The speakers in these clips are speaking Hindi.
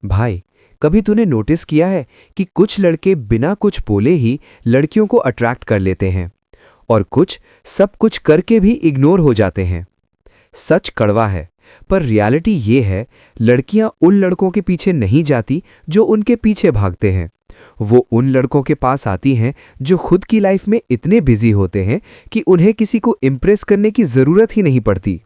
भाई, कभी तूने नोटिस किया है कि कुछ लड़के बिना कुछ बोले ही लड़कियों को अट्रैक्ट कर लेते हैं और कुछ सब कुछ करके भी इग्नोर हो जाते हैं। सच कड़वा है, पर रियलिटी ये है, लड़कियां उन लड़कों के पीछे नहीं जाती जो उनके पीछे भागते हैं। वो उन लड़कों के पास आती हैं जो खुद की लाइफ में इतने बिजी होते हैं कि उन्हें किसी को इम्प्रेस करने की ज़रूरत ही नहीं पड़ती।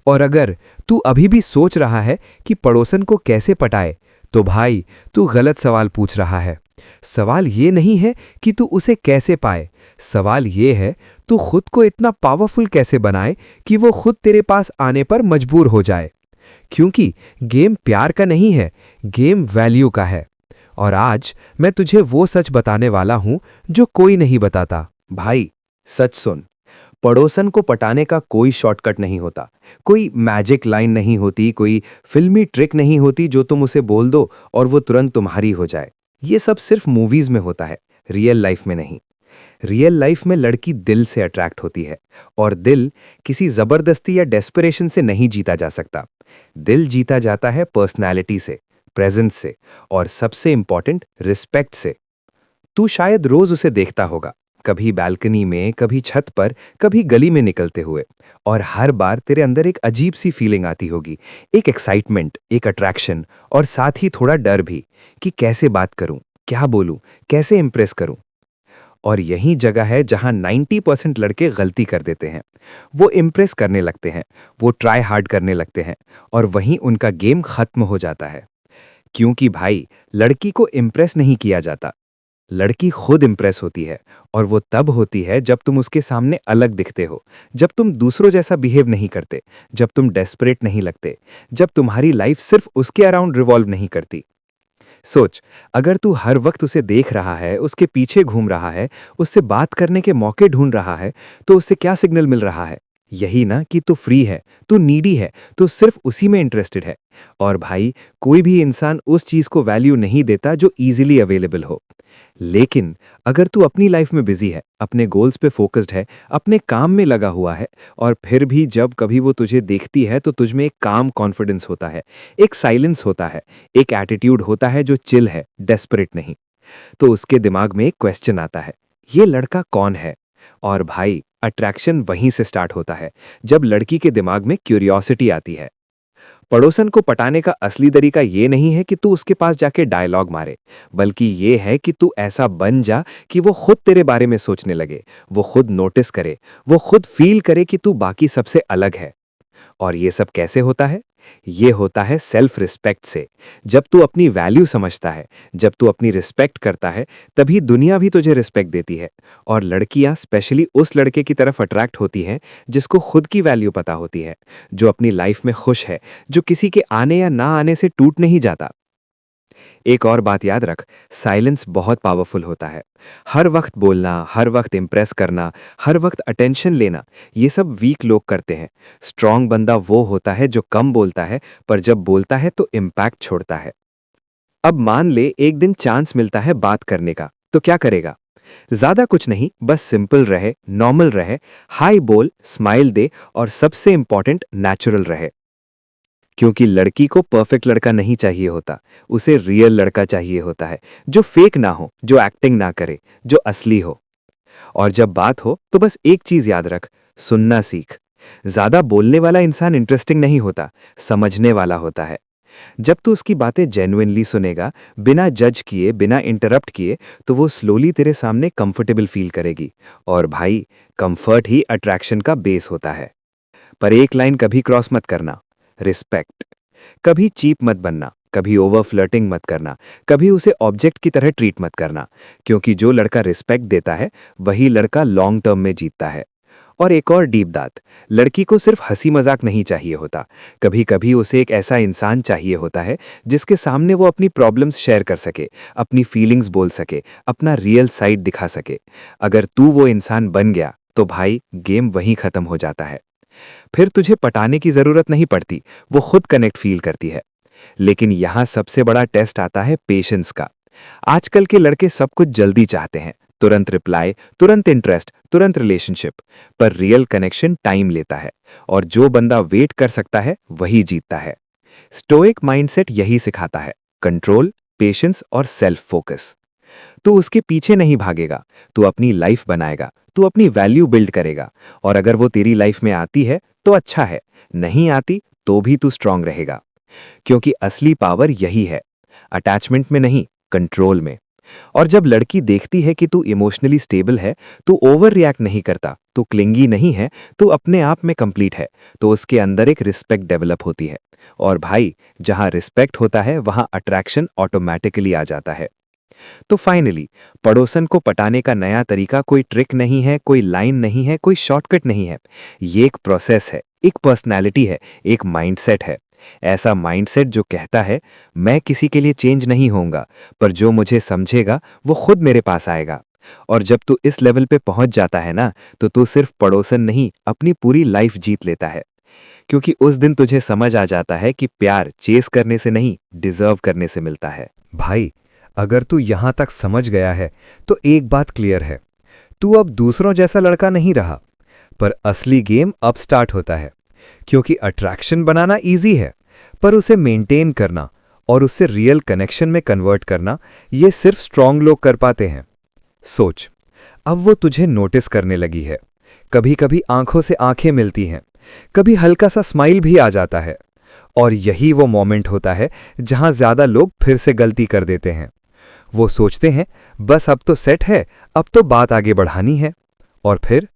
और अगर तू अभी भी सोच रहा है कि पड़ोसन को कैसे पटाए, तो भाई, तू गलत सवाल पूछ रहा है। सवाल ये नहीं है कि तू उसे कैसे पाए, सवाल ये है तू खुद को इतना पावरफुल कैसे बनाए कि वो खुद तेरे पास आने पर मजबूर हो जाए। क्योंकि गेम प्यार का नहीं है, गेम वैल्यू का है। और आज मैं तुझे वो सच बताने वाला हूं जो कोई नहीं बताता। भाई, सच सुन। पड़ोसन को पटाने का कोई शॉर्टकट नहीं होता, कोई मैजिक लाइन नहीं होती, कोई फिल्मी ट्रिक नहीं होती जो तुम उसे बोल दो और वो तुरंत तुम्हारी हो जाए। ये सब सिर्फ मूवीज में होता है, रियल लाइफ में नहीं। रियल लाइफ में लड़की दिल से अट्रैक्ट होती है, और दिल किसी जबरदस्ती या डेस्परेशन से नहीं जीता जा सकता। दिल जीता जाता है पर्सनैलिटी से, प्रेजेंस से, और सबसे इंपॉर्टेंट रिस्पेक्ट से। तू शायद रोज उसे देखता होगा, कभी बालकनी में, कभी छत पर, कभी गली में निकलते हुए, और हर बार तेरे अंदर एक अजीब सी फीलिंग आती होगी, एक एक्साइटमेंट, एक अट्रैक्शन, और साथ ही थोड़ा डर भी कि कैसे बात करूं, क्या बोलूं, कैसे इंप्रेस करूं। और यही जगह है जहां 90% लड़के गलती कर देते हैं। वो इंप्रेस करने लगते हैं, वो ट्राई हार्ड करने लगते हैं, और वहीं उनका गेम खत्म हो जाता है। क्योंकि भाई, लड़की को इंप्रेस नहीं किया जाता, लड़की खुद इंप्रेस होती है। और वो तब होती है जब तुम उसके सामने अलग दिखते हो, जब तुम दूसरों जैसा बिहेव नहीं करते, जब तुम डेस्परेट नहीं लगते, जब तुम्हारी लाइफ सिर्फ उसके अराउंड रिवॉल्व नहीं करती। सोच, अगर तू हर वक्त उसे देख रहा है, उसके पीछे घूम रहा है, उससे बात करने के मौके ढूंढ रहा है, तो उससे क्या सिग्नल मिल रहा है? यही ना कि तू फ्री है, तू नीडी है, तू सिर्फ उसी में इंटरेस्टेड है। और भाई, कोई भी इंसान उस चीज को वैल्यू नहीं देता जो इजीली अवेलेबल हो। लेकिन अगर तू अपनी लाइफ में बिजी है, अपने गोल्स पे फोकस्ड है, अपने काम में लगा हुआ है, और फिर भी जब कभी वो तुझे देखती है तो तुझ में एक काम कॉन्फिडेंस होता है, एक साइलेंस होता है, एक एटीट्यूड होता है जो चिल है, डेस्परेट नहीं, तो उसके दिमाग में एक क्वेश्चन आता है, ये लड़का कौन है? और भाई, अट्रैक्शन वहीं से स्टार्ट होता है, जब लड़की के दिमाग में क्यूरियोसिटी आती है। पड़ोसन को पटाने का असली तरीका ये नहीं है कि तू उसके पास जाके डायलॉग मारे, बल्कि ये है कि तू ऐसा बन जा कि वो खुद तेरे बारे में सोचने लगे, वो खुद नोटिस करे, वो खुद फील करे कि तू बाकी सबसे अलग है। और ये सब कैसे होता है? ये होता है सेल्फ रिस्पेक्ट से। जब तू अपनी वैल्यू समझता है, जब तू अपनी रिस्पेक्ट करता है, तभी दुनिया भी तुझे रिस्पेक्ट देती है। और लड़कियां स्पेशली उस लड़के की तरफ अट्रैक्ट होती हैं जिसको खुद की वैल्यू पता होती है, जो अपनी लाइफ में खुश है, जो किसी के आने या ना आने से टूट नहीं जाता। एक और बात याद रख, साइलेंस बहुत पावरफुल होता है। हर वक्त बोलना, हर वक्त इंप्रेस करना, हर वक्त अटेंशन लेना, ये सब वीक लोग करते हैं। स्ट्रांग बंदा वो होता है जो कम बोलता है, पर जब बोलता है तो इम्पैक्ट छोड़ता है। अब मान ले एक दिन चांस मिलता है बात करने का, तो क्या करेगा? ज्यादा कुछ नहीं, बस सिंपल रहे, नॉर्मल रहे, हाय बोल, स्माइल दे, और सबसे इंपॉर्टेंट, नेचुरल रहे। क्योंकि लड़की को परफेक्ट लड़का नहीं चाहिए होता, उसे रियल लड़का चाहिए होता है, जो फेक ना हो, जो एक्टिंग ना करे, जो असली हो। और जब बात हो तो बस एक चीज याद रख, सुनना सीख। ज्यादा बोलने वाला इंसान इंटरेस्टिंग नहीं होता, समझने वाला होता है। जब तू उसकी बातें जेन्युइनली सुनेगा, बिना जज किए, बिना इंटरप्ट किए, तो वो स्लोली तेरे सामने कंफर्टेबल फील करेगी। और भाई, कंफर्ट ही अट्रैक्शन का बेस होता है। पर एक लाइन कभी क्रॉस मत करना, रिस्पेक्ट। कभी चीप मत बनना, कभी ओवर फ्लर्टिंग मत करना, कभी उसे ऑब्जेक्ट की तरह ट्रीट मत करना। क्योंकि जो लड़का रिस्पेक्ट देता है, वही लड़का लॉन्ग टर्म में जीतता है। और एक और डीप बात, लड़की को सिर्फ हंसी मजाक नहीं चाहिए होता, कभी कभी उसे एक ऐसा इंसान चाहिए होता है जिसके सामने वो अपनी प्रॉब्लम्स शेयर कर सके, अपनी फीलिंग्स बोल सके, अपना रियल साइड दिखा सके। अगर तू वो इंसान बन गया, तो भाई, गेम वहीं खत्म हो जाता है। फिर तुझे पटाने की जरूरत नहीं पड़ती, वो खुद कनेक्ट फील करती है। लेकिन यहां सबसे बड़ा टेस्ट आता है पेशेंस का। आजकल के लड़के सब कुछ जल्दी चाहते हैं, तुरंत रिप्लाई, तुरंत इंटरेस्ट, तुरंत रिलेशनशिप। पर रियल कनेक्शन टाइम लेता है, और जो बंदा वेट कर सकता है वही जीतता है। स्टोइक माइंडसेट यही सिखाता है। कंट्रोल, पेशेंस और सेल्फ फोकस। तू उसके पीछे नहीं भागेगा, तू अपनी लाइफ बनाएगा, तू अपनी वैल्यू बिल्ड करेगा। और अगर वो तेरी लाइफ में आती है तो अच्छा है, नहीं आती तो भी तू स्ट्रांग रहेगा। क्योंकि असली पावर यही है, अटैचमेंट में नहीं, कंट्रोल में। और जब लड़की देखती है कि तू इमोशनली स्टेबल है, तू ओवर रिएक्ट नहीं करता, तू क्लिंगी नहीं है, तू अपने आप में कंप्लीट है, तो उसके अंदर एक रिस्पेक्ट डेवलप होती है। और भाई, जहां रिस्पेक्ट होता है वहां अट्रैक्शन ऑटोमेटिकली आ जाता है। तो फाइनली, पड़ोसन को पटाने का नया तरीका कोई ट्रिक नहीं है, कोई लाइन नहीं है, कोई शॉर्टकट नहीं है। ये एक प्रोसेस है, एक पर्सनैलिटी है, एक माइंडसेट है। ऐसा माइंडसेट जो कहता है, मैं किसी के लिए चेंज नहीं होऊंगा, पर जो मुझे समझेगा वो खुद मेरे पास आएगा। और जब तू इस लेवल पे पहुंच जाता है ना, तो तू सिर्फ पड़ोसन नहीं, अपनी पूरी लाइफ जीत लेता है। क्योंकि उस दिन तुझे समझ आ जाता है कि प्यार चेस करने से नहीं, डिजर्व करने से मिलता है। भाई, अगर तू यहां तक समझ गया है तो एक बात क्लियर है, तू अब दूसरों जैसा लड़का नहीं रहा। पर असली गेम अब स्टार्ट होता है। क्योंकि अट्रैक्शन बनाना इजी है, पर उसे मेंटेन करना और उससे रियल कनेक्शन में कन्वर्ट करना, ये सिर्फ स्ट्रांग लोग कर पाते हैं। सोच, अब वो तुझे नोटिस करने लगी है। कभी कभी आंखों से आंखें मिलती हैं, कभी हल्का सा स्माइल भी आ जाता है। और यही वो मोमेंट होता है जहां ज्यादा लोग फिर से गलती कर देते हैं। वो सोचते हैं बस अब तो सेट है, अब तो बात आगे बढ़ानी है। और फिर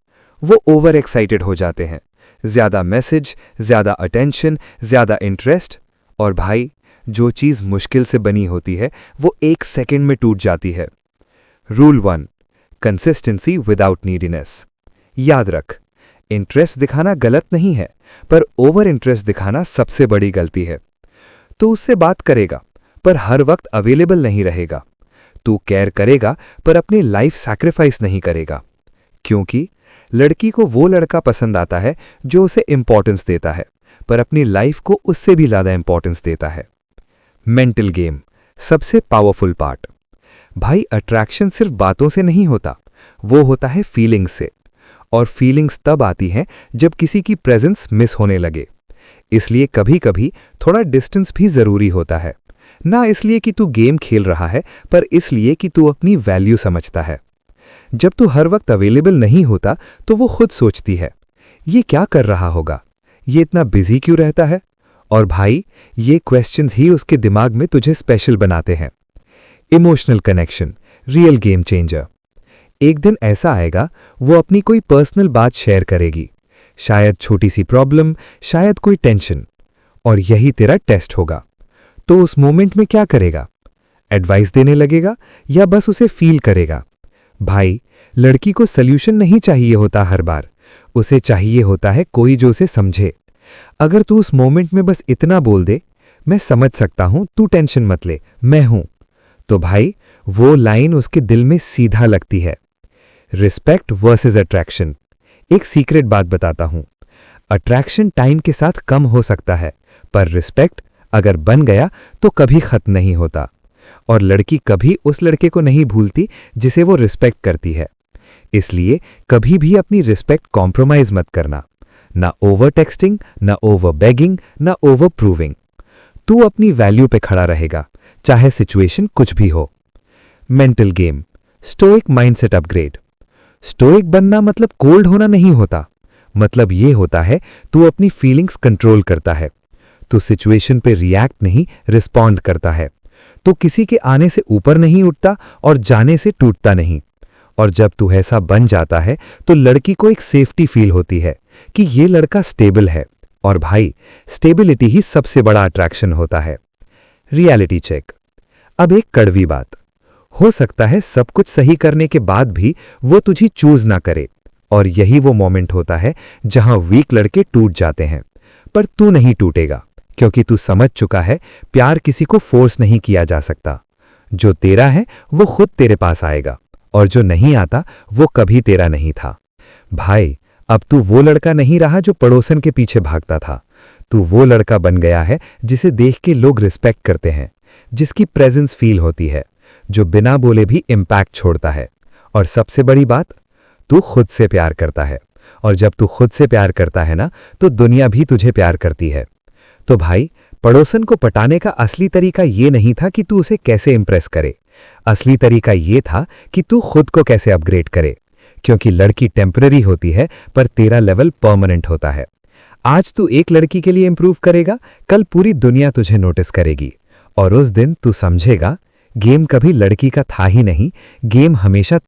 वो ओवर एक्साइटेड हो जाते हैं। ज्यादा मैसेज, ज्यादा अटेंशन, ज्यादा इंटरेस्ट। और भाई, जो चीज मुश्किल से बनी होती है वो 1 सेकंड में टूट जाती है। Rule 1, consistency without neediness. याद रख, इंटरेस्ट दिखाना गलत नहीं है, पर ओवर इंटरेस्ट दिखाना सबसे बड़ी गलती है। तो उससे बात करेगा, पर हर वक्त अवेलेबल नहीं रहेगा। तू केयर करेगा, पर अपनी लाइफ सैक्रिफाइस नहीं करेगा। क्योंकि लड़की को वो लड़का पसंद आता है जो उसे इंपॉर्टेंस देता है, पर अपनी लाइफ को उससे भी ज्यादा इंपॉर्टेंस देता है। मेंटल गेम, सबसे पावरफुल पार्ट। भाई, अट्रैक्शन सिर्फ बातों से नहीं होता, वो होता है फीलिंग्स से। और फीलिंग्स तब आती हैं जब किसी की प्रेजेंस मिस होने लगे। इसलिए कभी कभी थोड़ा डिस्टेंस भी जरूरी होता है। ना इसलिए कि तू गेम खेल रहा है, पर इसलिए कि तू अपनी वैल्यू समझता है। जब तू हर वक्त अवेलेबल नहीं होता तो वो खुद सोचती है, ये क्या कर रहा होगा, ये इतना बिजी क्यों रहता है। और भाई, ये क्वेश्चंस ही उसके दिमाग में तुझे स्पेशल बनाते हैं। Emotional connection, real game changer. एक दिन ऐसा आएगा, वो अपनी कोई पर्सनल बात शेयर करेगी, शायद छोटी सी प्रॉब्लम, शायद कोई टेंशन। और यही तेरा टेस्ट होगा। तो उस मोमेंट में क्या करेगा? एडवाइस देने लगेगा या बस उसे फील करेगा? भाई, लड़की को सल्यूशन नहीं चाहिए होता हर बार, उसे चाहिए होता है कोई जो उसे समझे। अगर तू उस मोमेंट में बस इतना बोल दे, मैं समझ सकता हूं, तू टेंशन मत ले, मैं हूं, तो भाई वो लाइन उसके दिल में सीधा लगती है। Respect versus attraction. एक सीक्रेट बात बताता हूं, अट्रैक्शन टाइम के साथ कम हो सकता है, पर रिस्पेक्ट अगर बन गया तो कभी खत्म नहीं होता। और लड़की कभी उस लड़के को नहीं भूलती जिसे वो रिस्पेक्ट करती है। इसलिए कभी भी अपनी रिस्पेक्ट कॉम्प्रोमाइज मत करना, ना ओवर टेक्सटिंग, ना ओवर बेगिंग, ना ओवर प्रूविंग। तू अपनी वैल्यू पे खड़ा रहेगा, चाहे सिचुएशन कुछ भी हो। Mental game, stoic mindset upgrade. Stoic बनना मतलब कोल्ड होना नहीं होता, मतलब ये होता है तू अपनी फीलिंग्स कंट्रोल करता है, तू सिचुएशन पे रिएक्ट नहीं, रिस्पॉन्ड करता है, तो किसी के आने से ऊपर नहीं उठता और जाने से टूटता नहीं। और जब तू ऐसा बन जाता है तो लड़की को एक सेफ्टी फील होती है कि ये लड़का स्टेबल है। और भाई, स्टेबिलिटी ही सबसे बड़ा अट्रैक्शन होता है। Reality check. अब एक कड़वी बात, हो सकता है सब कुछ सही करने के बाद भी वो तुझे चूज ना करे, और यही वो मोमेंट होता है जहां वीक लड़के टूट जाते हैं। पर तू नहीं टूटेगा, क्योंकि तू समझ चुका है प्यार किसी को फोर्स नहीं किया जा सकता। जो तेरा है वो खुद तेरे पास आएगा, और जो नहीं आता वो कभी तेरा नहीं था। भाई, अब तू वो लड़का नहीं रहा जो पड़ोसन के पीछे भागता था। तू वो लड़का बन गया है जिसे देख के लोग रिस्पेक्ट करते हैं, जिसकी प्रेजेंस फील होती है, जो बिना बोले भी इम्पैक्ट छोड़ता है। और सबसे बड़ी बात, तू खुद से प्यार करता है। और जब तू खुद से प्यार करता है ना, तो दुनिया भी तुझे प्यार करती है। तो भाई, पड़ोसन को पटाने का असली तरीका ये नहीं था कि तू उसे कैसे इंप्रेस करे। असली तरीका ये था कि तू खुद को कैसे अपग्रेड करे, क्योंकि लड़की टेम्पररी होती है पर तेरा लेवल परमानेंट होता है। आज तू एक लड़की के लिए इंप्रूव करेगा, कल पूरी दुनिया तुझे नोटिस करेगी और उस दिन तू समझेगा गेम कभी लड़की का था ही नहीं, गेम हमेशा